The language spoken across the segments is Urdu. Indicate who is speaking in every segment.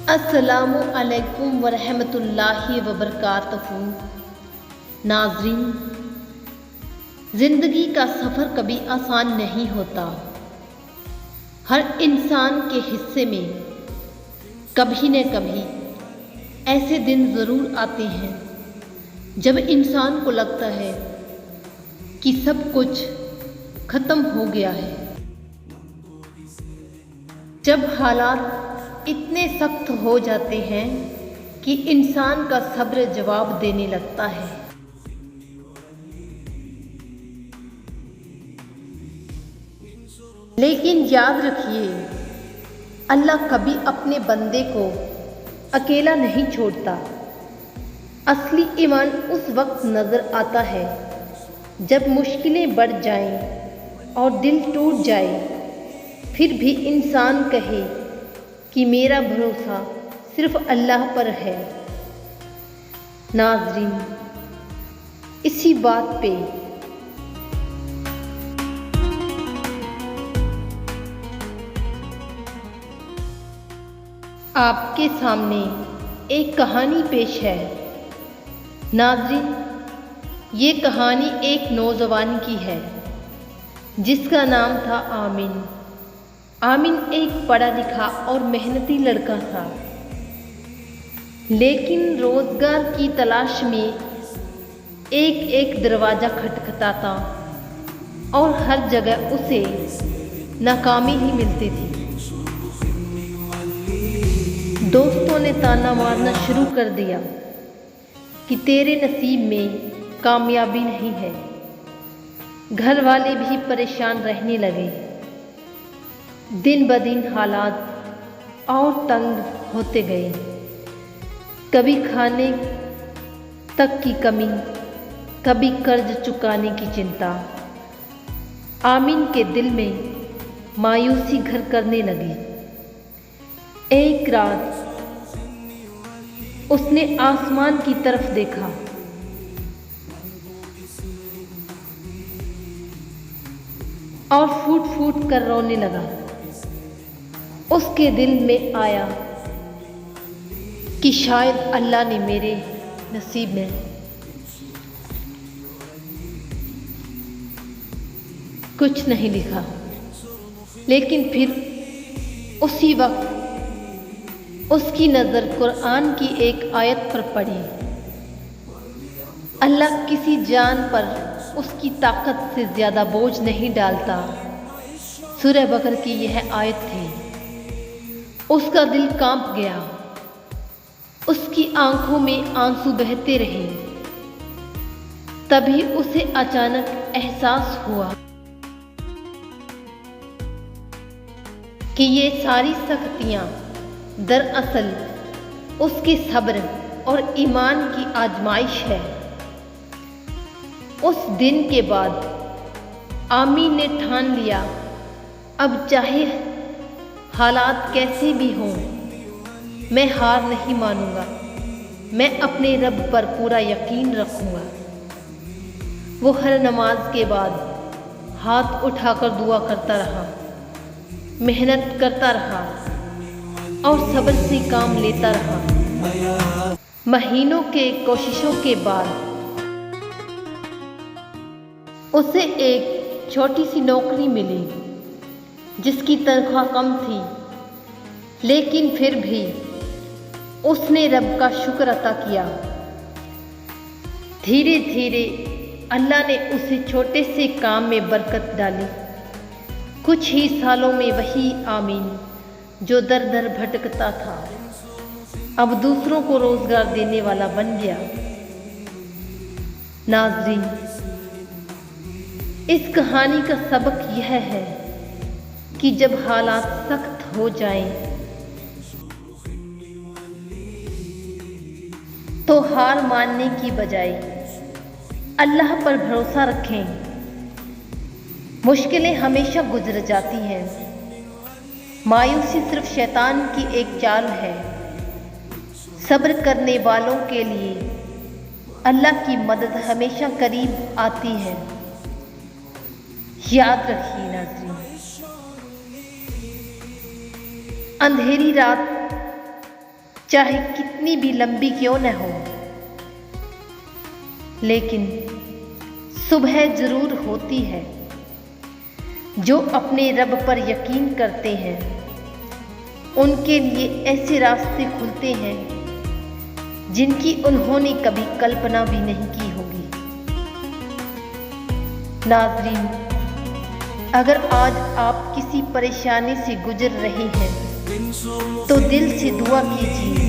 Speaker 1: السلام علیکم ورحمۃ اللہ وبرکاتہ۔ ناظرین، زندگی کا سفر کبھی آسان نہیں ہوتا۔ ہر انسان کے حصے میں کبھی نہ کبھی ایسے دن ضرور آتے ہیں جب انسان کو لگتا ہے کہ سب کچھ ختم ہو گیا ہے، جب حالات اتنے سخت ہو جاتے ہیں کہ انسان کا صبر جواب دینے لگتا ہے۔ لیکن یاد رکھیے، اللہ کبھی اپنے بندے کو اکیلا نہیں چھوڑتا۔ اصلی ایمان اس وقت نظر آتا ہے جب مشکلیں بڑھ جائیں اور دل ٹوٹ جائے، پھر بھی انسان کہے کہ میرا بھروسہ صرف اللہ پر ہے۔ ناظرین، اسی بات پہ آپ کے سامنے ایک کہانی پیش ہے۔ ناظرین، یہ کہانی ایک نوجوان کی ہے جس کا نام تھا آمن۔ آمن ایک پڑھا لکھا اور محنتی لڑکا تھا، لیکن روزگار کی تلاش میں ایک ایک دروازہ کھٹکھٹاتا اور ہر جگہ اسے ناکامی ہی ملتی تھی۔ دوستوں نے تانا مارنا شروع کر دیا کہ تیرے نصیب میں کامیابی نہیں ہے۔ گھر والے بھی پریشان رہنے لگے۔ دن بدن حالات اور تنگ ہوتے گئے، کبھی کھانے تک کی کمی، کبھی قرض چکانے کی چنتا۔ آمن کے دل میں مایوسی گھر کرنے لگی۔ ایک رات اس نے آسمان کی طرف دیکھا۔ اور پھوٹ پھوٹ کر رونے لگا۔ اس کے دل میں آیا کہ شاید اللہ نے میرے نصیب میں کچھ نہیں لکھا۔ لیکن پھر اسی وقت اس کی نظر قرآن کی ایک آیت پر پڑی۔ اللہ کسی جان پر اس کی طاقت سے زیادہ بوجھ نہیں ڈالتا۔ سورہ بقرہ کی یہ آیت تھی۔ اس کا دل کانپ گیا، اس کی آنکھوں میں آنسو بہتے رہے۔ تبھی اسے اچانک احساس ہوا کہ یہ ساری سختیاں دراصل اس کے صبر اور ایمان کی آزمائش ہے۔ اس دن کے بعد آمین نے ٹھان لیا، اب چاہے حالات کیسے بھی ہوں، میں ہار نہیں مانوں گا، میں اپنے رب پر پورا یقین رکھوں گا۔ وہ ہر نماز کے بعد ہاتھ اٹھا کر دعا کرتا رہا، محنت کرتا رہا اور صبر سے کام لیتا رہا۔ مہینوں کے کوششوں کے بعد اسے ایک چھوٹی سی نوکری ملی جس کی تنخواہ کم تھی، لیکن پھر بھی اس نے رب کا شکر ادا کیا۔ دھیرے دھیرے اللہ نے اسے چھوٹے سے کام میں برکت ڈالی۔ کچھ ہی سالوں میں وہی آمین جو در در بھٹکتا تھا، اب دوسروں کو روزگار دینے والا بن گیا۔ ناظرین، اس کہانی کا سبق یہ ہے کہ جب حالات سخت ہو جائیں تو ہار ماننے کی بجائے اللہ پر بھروسہ رکھیں۔ مشکلیں ہمیشہ گزر جاتی ہیں، مایوسی صرف شیطان کی ایک چال ہے۔ صبر کرنے والوں کے لیے اللہ کی مدد ہمیشہ قریب آتی ہے۔ یاد رکھیے ناظرین، اندھیری رات چاہے کتنی بھی لمبی کیوں نہ ہو، لیکن صبح ضرور ہوتی ہے۔ جو اپنے رب پر یقین کرتے ہیں ان کے لیے ایسے راستے کھلتے ہیں جن کی انہوں نے کبھی کلپنا بھی نہیں کی ہوگی۔ ناظرین، اگر آج آپ کسی پریشانی سے گزر رہے ہیں تو دل سے دعا کیجیے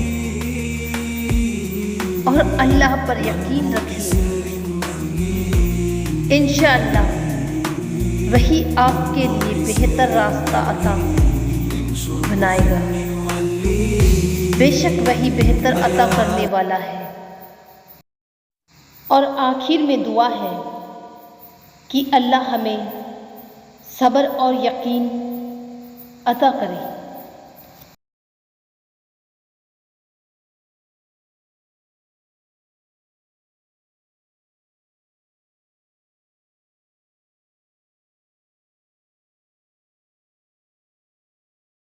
Speaker 1: اور اللہ پر یقین رکھیے۔ انشاءاللہ وہی آپ کے لیے بہتر راستہ عطا بنائے گا۔ بے شک وہی بہتر عطا کرنے والا ہے۔ اور آخر میں دعا ہے کہ اللہ ہمیں صبر اور یقین عطا کرے۔